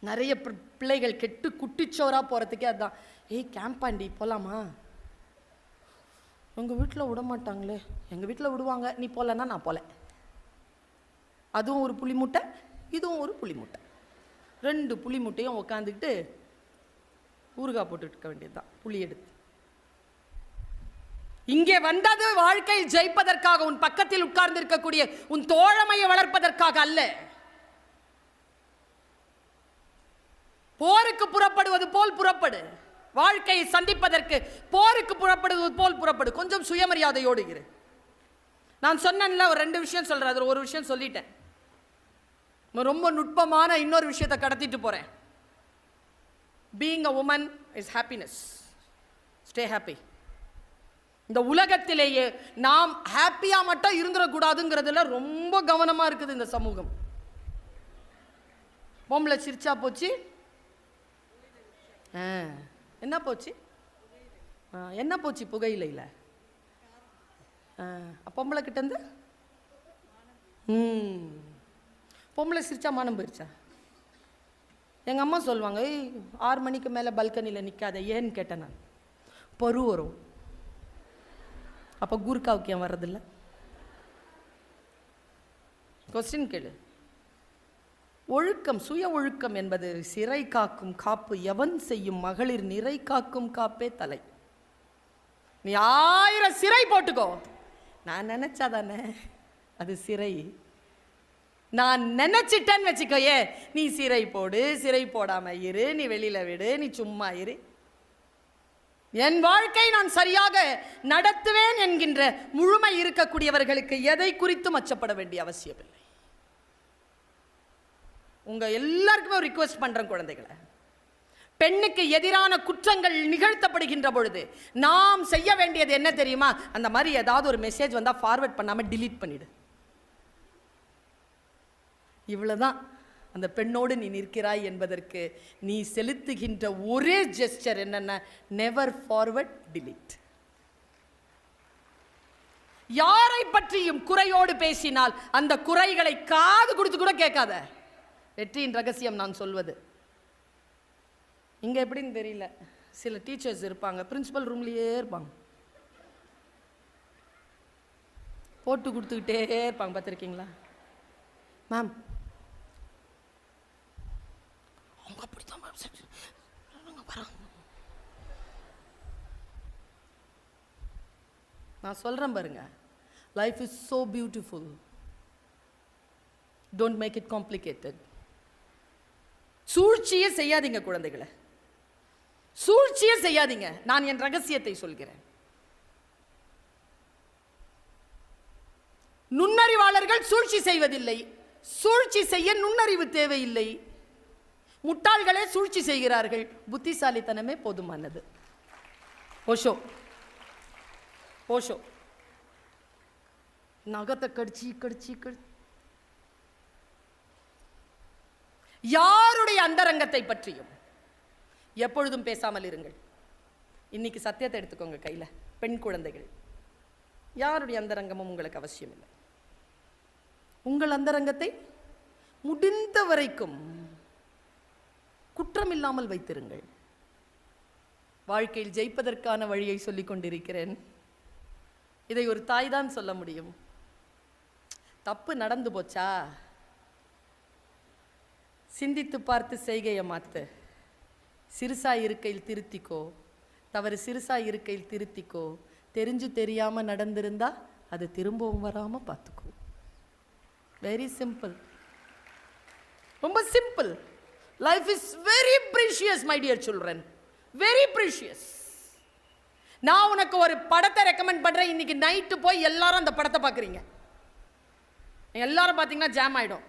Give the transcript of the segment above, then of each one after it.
நிறைய பிள்ளைகள் கெட்டு குட்டிச்சோராக போகிறதுக்கே அதுதான். ஏய் கேம்பாண்டி போகலாமா? உங்கள் வீட்டில் விட மாட்டாங்களே. எங்கள் வீட்டில் விடுவாங்க, நீ போகலன்னா நான் போகல. அதுவும் ஒரு புளி மூட்டை, இதுவும் ஒரு புளி மூட்டை. 2 புளி மூட்டையும் உட்காந்துக்கிட்டு ஊறுகாய் போட்டுட்டு இருக்க வேண்டியது தான், புளி எடுத்து. இங்கே வந்தது வாழ்க்கையில் ஜெயிப்பதற்காக, உன் பக்கத்தில் உட்கார்ந்து இருக்கக்கூடிய உன் தோழமையை வளர்ப்பதற்காக அல்ல. போருக்கு புறப்படுவது போல் புறப்படு. வாழ்க்கையை சந்திப்பதற்கு போருக்கு புறப்படுவது போல் புறப்படு. கொஞ்சம் சுயமரியாதையோடு இரு. நான் சொன்னேன்ல, ஒரு 2 விஷயம் சொல்றேன், அதில் ஒரு விஷயம் சொல்லிட்டேன். ரொம்ப நுட்பமான இன்னொரு விஷயத்தை கடத்திட்டு போறேன். Being a woman is happiness. Stay happy. இந்த உலகத்திலேயே நாம் ஹாப்பியா மட்டும் இருந்துடக்கூடாதுங்கிறதுல ரொம்ப கவனமா இருக்குது இந்த சமூகம். பொம்பளை சிரிச்சா போச்சு, என்ன போச்சு, என்ன போச்சு புகையிலையில், பொம்பளை கிட்ட இருந்து பொம்பளை சிரிச்சா மானம் போயிடுச்சா? எங்கள் அம்மா சொல்லுவாங்க, 6 மணிக்கு மேலே பல்கனியில் நிற்காத. ஏன்னு கேட்டேன் நான். பரு வரும். அப்போ கூர்காவுக்கு ஏன் வர்றதில்ல? கொஸ்டின் கேளு. ஒழுக்கம், சுய ஒழுக்கம் என்பது சிறை காக்கும் காப்பு எவன் செய்யும் மகளிர் நிறை காக்கும் காப்பே தலை. நீ 1000 சிறை போட்டுக்கோ, நான் நினைச்சாதானே அது சிறை. நான் நினைச்சிட்டேன்னு வச்சுக்கோயே, நீ சிறை போடு, சிறை போடாம இரு, நீ வெளியில விடு, நீ சும்மா இரு. என் வாழ்க்கை நான் சரியாக நடத்துவேன் என்கின்ற முழுமை இருக்கக்கூடியவர்களுக்கு எதை குறித்தும் அச்சப்பட வேண்டிய அவசியம் இல்லை. உங்க எல்லாருக்குமே ஒரு ரிக்வெஸ்ட் பண்றேன், குழந்தைகளை, பெண்ணுக்கு எதிரான குற்றங்கள் நிகழ்த்தப்படுகின்ற பொழுது நாம் செய்ய வேண்டியது என்ன தெரியுமா? அந்த மாதிரி ஏதாவது ஒரு மெசேஜ் வந்தா ஃபார்வர்ட் பண்ணாம டிலீட் பண்ணிடு. இவ்வளவுதான் அந்த பெண்ணோடு நீ நிற்கிறாய் என்பதற்கு நீ செலுத்துகின்ற ஒரே ஜெஸ்டர் என்னன்னா, நெவர் ஃபார்வர்ட், டிலீட். யாரை பற்றியும் குறையோடு பேசினால் அந்த குறைகளை காது கொடுத்து கூட கேட்காத. வெற்றியின் ரகசியம் நான் சொல்வது. இங்க எப்படின்னு தெரியல, சில டீச்சர்ஸ் இருப்பாங்க, பிரின்சிபல் ரூம்லயே இருப்பாங்க, போட்டு கொடுத்துக்கிட்டே இருப்பாங்க. பார்த்துருக்கீங்களா மேம்? அவங்க அப்படித்தான் நான் சொல்றேன் பாருங்க. Life is so beautiful. Don't make it complicated. சூழ்ச்சியே செய்யாதீங்க குழந்தைகளை, சூழ்ச்சியே செய்யாதீங்க. நான் என் ரகசியத்தை சொல்கிறேன். நுண்ணறிவாளர்கள் சூழ்ச்சி செய்வதில்லை. சூழ்ச்சி செய்ய நுண்ணறிவு தேவையில்லை. முட்டாள்களே சூழ்ச்சி செய்கிறார்கள். புத்திசாலித்தனமே போதுமானது. ஓஷோ ஓஷோ நகத்தை கடிச்சு கடிச்சு கடிச்சு. யாருடைய அந்தரங்கத்தை பற்றியும் எப்பொழுதும் பேசாமல் இருங்கள். இன்னைக்கு சத்தியத்தை எடுத்துக்கோங்க கையில. பெண் குழந்தைகள், யாருடைய அந்தரங்கமும் உங்களுக்கு அவசியம் இல்லை. உங்கள் அந்தரங்கத்தை முடிந்த வரைக்கும் குற்றம் இல்லாமல் வைத்திருங்கள். வாழ்க்கையில் ஜெயிப்பதற்கான வழியை சொல்லிக் கொண்டிருக்கிறேன். இதை ஒரு தாய் தான் சொல்ல முடியும். தப்பு நடந்து போச்சா, சிந்தித்து பார்த்து செய்கையை மாத்து. சிறுசா இருக்கையில் திருத்திக்கோ, தவறு சிறுசா இருக்கையில் திருத்திக்கோ. தெரிஞ்சு தெரியாம நடந்திருந்தா அது திரும்பவும் வராம பார்த்துக்கோ. வெரி சிம்பிள், ரொம்ப simple. Life is very precious my dear children, very precious. நான் உனக்கு ஒரு படத்தை ரெக்கமெண்ட் பண்றேன். இன்னைக்கு நைட்டு போய் எல்லாரும் அந்த படத்தை பார்க்குறீங்க. எல்லாரும் பார்த்தீங்கன்னா ஜாம் ஆயிடும்.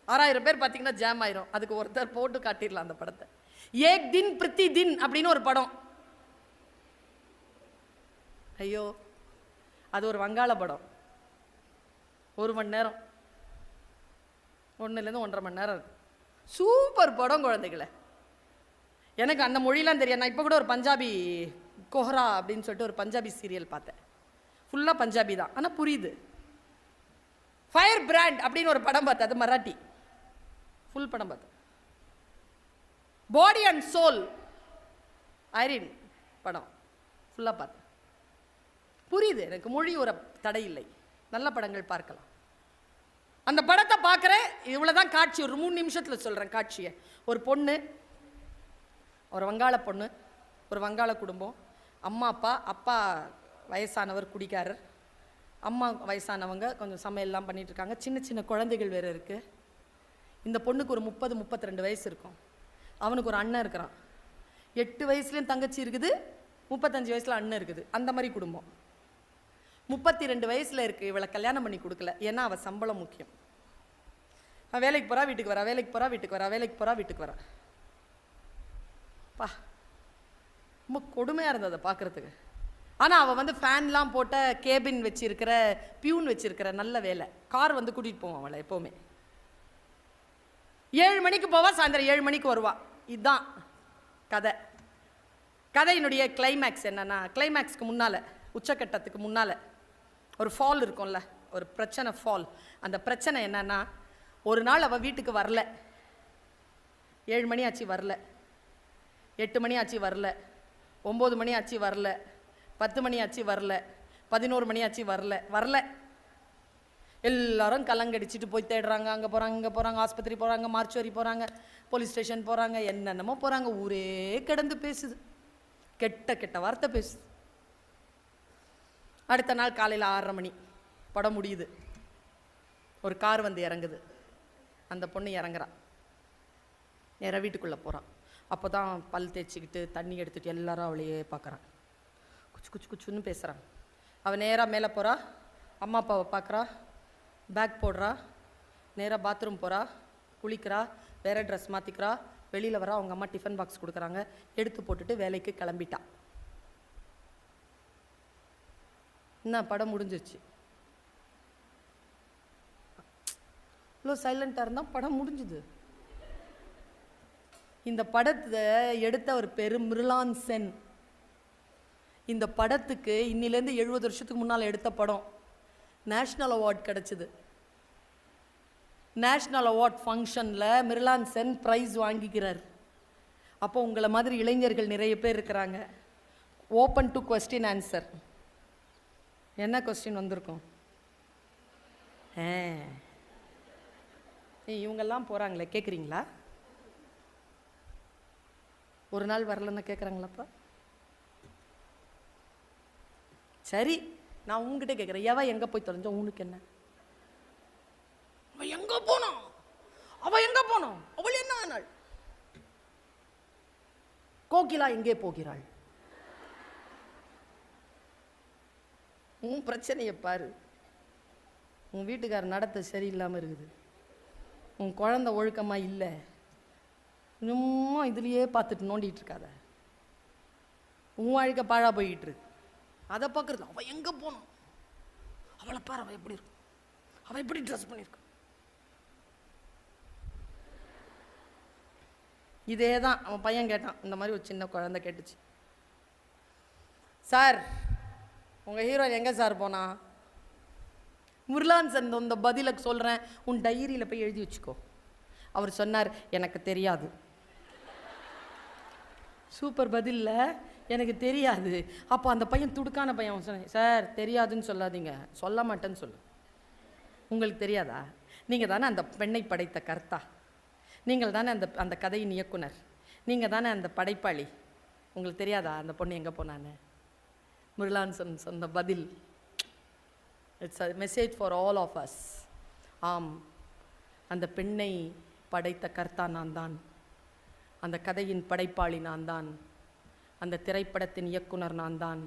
6000 பேர் பார்த்தீங்கன்னா ஜாம் ஆயிரும். அதுக்கு ஒருத்தர் போட்டு காட்டிடலாம் அந்த படத்தை. ஏக் தின் பிரித்தி தின் அப்படின்னு ஒரு படம். ஐயோ, அது ஒரு வங்காள படம். 1 மணி நேரம், 1லேருந்து 1.5 மணி நேரம். சூப்பர் படம் குழந்தைகளை. எனக்கு அந்த மொழியெலாம் தெரியாது. நான் இப்போ கூட ஒரு பஞ்சாபி கோஹரா அப்படின்னு சொல்லிட்டு ஒரு பஞ்சாபி சீரியல் பார்த்தேன். ஃபுல்லாக பஞ்சாபி தான், ஆனால் புரியுது. ஃபயர் பிராண்ட் அப்படின்னு ஒரு படம் பார்த்தேன், அது மராட்டி. ஃபுல் படம் பார்த்தேன். பாடி அண்ட் சோல் ஐரின் படம் ஃபுல்லாக பார்த்தேன். புரியுது எனக்கு, மொழி ஒரு தடை இல்லை, நல்ல படங்கள் பார்க்கலாம். அந்த படத்தை பார்க்குறேன், இவ்வளோதான் காட்சி, ஒரு 3 நிமிஷத்தில் சொல்கிறேன் காட்சியை. ஒரு பொண்ணு, ஒரு வங்காள பொண்ணு, ஒரு வங்காள குடும்பம், அம்மா அப்பா வயசானவர் குடிக்காரர், அம்மா வயசானவங்க கொஞ்சம் சமையல்லாம் பண்ணிட்டு இருக்காங்க, சின்ன சின்ன குழந்தைகள் வேறு இருக்குது. இந்த பொண்ணுக்கு ஒரு 30-32 வயசு இருக்கும். அவனுக்கு ஒரு அண்ணன் இருக்கிறான், 8 வயசுலேயும் தங்கச்சி இருக்குது, 35 வயசில் அண்ணன் இருக்குது. அந்த மாதிரி குடும்பம். 32 வயசில் இருக்குது, இவளை கல்யாணம் பண்ணி கொடுக்கல. ஏன்னா அவள் சம்பளம் முக்கியம். அவள் வேலைக்கு போகிறா வீட்டுக்கு வரா, வேலைக்கு போகிறா வீட்டுக்கு வரா, வேலைக்கு போகிறா வீட்டுக்கு வரா. பா, ரொம்ப கொடுமையாக இருந்தது அதை பார்க்குறதுக்கு. ஆனால் அவள் வந்து ஃபேன்லாம் போட்ட கேபின் வச்சிருக்கிற, பியூன் வச்சிருக்கிற நல்ல வேலை. கார் வந்து கூட்டிகிட்டு போவான் அவளை எப்போவுமே. 7 மணிக்கு போவா, சாயந்தரம் 7 மணிக்கு வருவா. இதுதான் கதை. கதையினுடைய கிளைமேக்ஸ் என்னன்னா, கிளைமேக்ஸ்க்கு முன்னால், உச்சக்கட்டத்துக்கு முன்னால் ஒரு ஃபால் இருக்கும்ல, ஒரு பிரச்சனை ஃபால். அந்த பிரச்சனை என்னன்னா, ஒரு நாள் அவள் வீட்டுக்கு வரல, 7 மணி ஆச்சு வரல, 8 மணி ஆச்சு வரல, 9 மணி ஆச்சு வரல, 10 மணி ஆச்சு வரல, 11 மணி ஆச்சு வரல. எல்லாரும் கலங்கடிச்சிட்டு போய் தேடுறாங்க. அங்கே போகிறாங்க, இங்கே போகிறாங்க, ஆஸ்பத்திரி போகிறாங்க, மார்ச்சுவரி போகிறாங்க, போலீஸ் ஸ்டேஷன் போகிறாங்க, என்னென்னமோ போகிறாங்க. ஊரே கிடந்து பேசுது, கெட்ட கெட்ட வார்த்தை பேசுது. அடுத்த நாள் காலையில் 6:30 மணி படம் முடியுது. ஒரு கார் வந்து இறங்குது. அந்த பொண்ணு இறங்குறான், நேராக வீட்டுக்குள்ளே போகிறான். அப்போ தான் பல் தேய்ச்சிக்கிட்டு தண்ணி எடுத்துகிட்டு எல்லாரும் அவளையே பார்க்குறான். குச்சு குச்சு குச்சுன்னு பேசுகிறாங்க. அவள் நேராக மேலே போகிறா, அம்மா அப்பாவை பார்க்குறா, பேக் போடுறா, நேராக பாத்ரூம் போகிறா, குளிக்கிறா, வேறு ட்ரெஸ் மாற்றிக்கிறா, வெளியில் வரா. அவங்க அம்மா டிஃபன் பாக்ஸ் கொடுக்குறாங்க, எடுத்து போட்டுட்டு வேலைக்கு கிளம்பிட்டா. என்ன படம் முடிஞ்சிருச்சு. இவ்வளோ சைலண்டாக இருந்தால் படம் முடிஞ்சுது. இந்த படத்தை எடுத்த ஒரு பேர் மிர்லான் சென். இந்த படத்துக்கு இன்னிலேருந்து 70 வருஷத்துக்கு முன்னால் எடுத்த படம். நேஷ்னல் அவார்ட் கிடச்சிது. நேஷ்னல் அவார்ட் ஃபங்க்ஷனில் மிர்லான் சென் ப்ரைஸ் வாங்கிக்கிறார். அப்போ உங்களை மாதிரி இளைஞர்கள் நிறைய பேர் இருக்கிறாங்க. Open to question answer. என்ன கொஸ்டின் வந்திருக்கும்? இவங்கெல்லாம் போகிறாங்களே, கேட்குறீங்களா? ஒரு நாள் வரலன்னு கேட்குறாங்களாப்பா? சரி, நான் உங்ககிட்ட கேட்குறேன், எவ எங்கே போய் தொலைஞ்சோம்? உனக்கு என்ன? அவள் எங்கே போனோம்? அவள் என்ன ஆனாள்? கோகிலா எங்கே போகிறாள்? உன் பிரச்சனையை பாரு. உன் வீட்டுக்காரர் நடத்த சரியில்லாமல் இருக்குது, உன் குழந்தை ஒழுக்கமாக இல்லை, சும்மா இதுலேயே பார்த்துட்டு நோண்டிகிட்டு இருக்காத. உன் வாழ்க்கை பாழா போய்கிட்டு இருக்கு. அதை பார்க்குறது. அவள் எங்கே போனோம்? அவளை பாரு, அவள் எப்படி இருக்கும், அவள் எப்படி ட்ரெஸ் பண்ணியிருக்க. இதே தான் அவன் பையன் கேட்டான். இந்த மாதிரி ஒரு சின்ன குழந்தை கேட்டுச்சு, சார் உங்கள் ஹீரோயின் எங்கே சார் போனா? மிர்லான் சென் இந்த பதிலுக்கு சொல்கிறேன், உன் டைரியில் போய் எழுதி வச்சுக்கோ. அவர் சொன்னார், எனக்கு தெரியாது. சூப்பர் பதில்ல, எனக்கு தெரியாது. அப்போ அந்த பையன் துடுக்கான பையன். அவன் சொன்னேன், சார் தெரியாதுன்னு சொல்லாதீங்க, சொல்ல மாட்டேன்னு சொல்லு. உங்களுக்கு தெரியாதா? நீங்கள் தானே அந்த பெண்ணை படைத்த கர்த்தா, நீங்கள் தானே அந்த கதையின் இயக்குனர், நீங்கள் தானே அந்த படைப்பாளி. உங்களுக்கு தெரியாதா அந்த பொண்ணு எங்கே போனான்னு? மிர்லான் சென் சொன்ன பதில், it's a message for all of us. ஆம், அந்த பெண்ணை படைத்த கர்த்தா நான் தான், அந்த கதையின் படைப்பாளி நான் தான், அந்த திரைப்படத்தின் இயக்குனர் நான் தான்.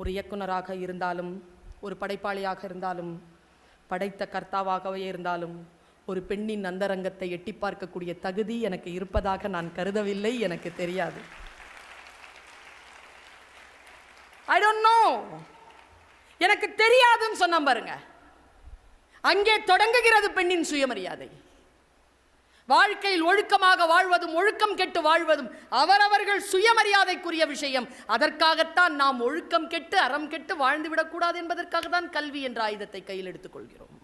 ஒரு இயக்குனராக இருந்தாலும், ஒரு படைப்பாளியாக இருந்தாலும், படைத்த கர்த்தாவாகவே இருந்தாலும், ஒரு பெண்ணின் அந்தரங்கத்தை எட்டி பார்க்கக்கூடிய தகுதி எனக்கு இருப்பதாக நான் கருதவில்லை. எனக்கு தெரியாது. I don't know. எனக்கு தெரியாதுன்னு சொன்ன பாருங்க, அங்கே தொடங்குகிறது பெண்ணின் சுயமரியாதை. வாழ்க்கையில் ஒழுக்கமாக வாழ்வதும் ஒழுக்கம் கெட்டு வாழ்வதும் அவரவர்கள் சுயமரியாதைக்குரிய விஷயம். அதற்காகத்தான் நாம் ஒழுக்கம் கெட்டு அறம் கெட்டு வாழ்ந்துவிடக்கூடாது என்பதற்காக தான் கல்வி என்ற ஆயுதத்தை கையில் எடுத்துக் கொள்கிறோம்.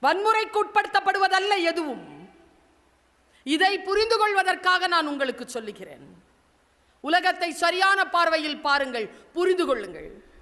வன்முறைக்கு உட்படுத்தப்படுவதல்ல எதுவும். இதை புரிந்து கொள்வதற்காக நான் உங்களுக்கு சொல்லுகிறேன். உலகத்தை சரியான பார்வையில் பாருங்கள், புரிந்து கொள்ளுங்கள்.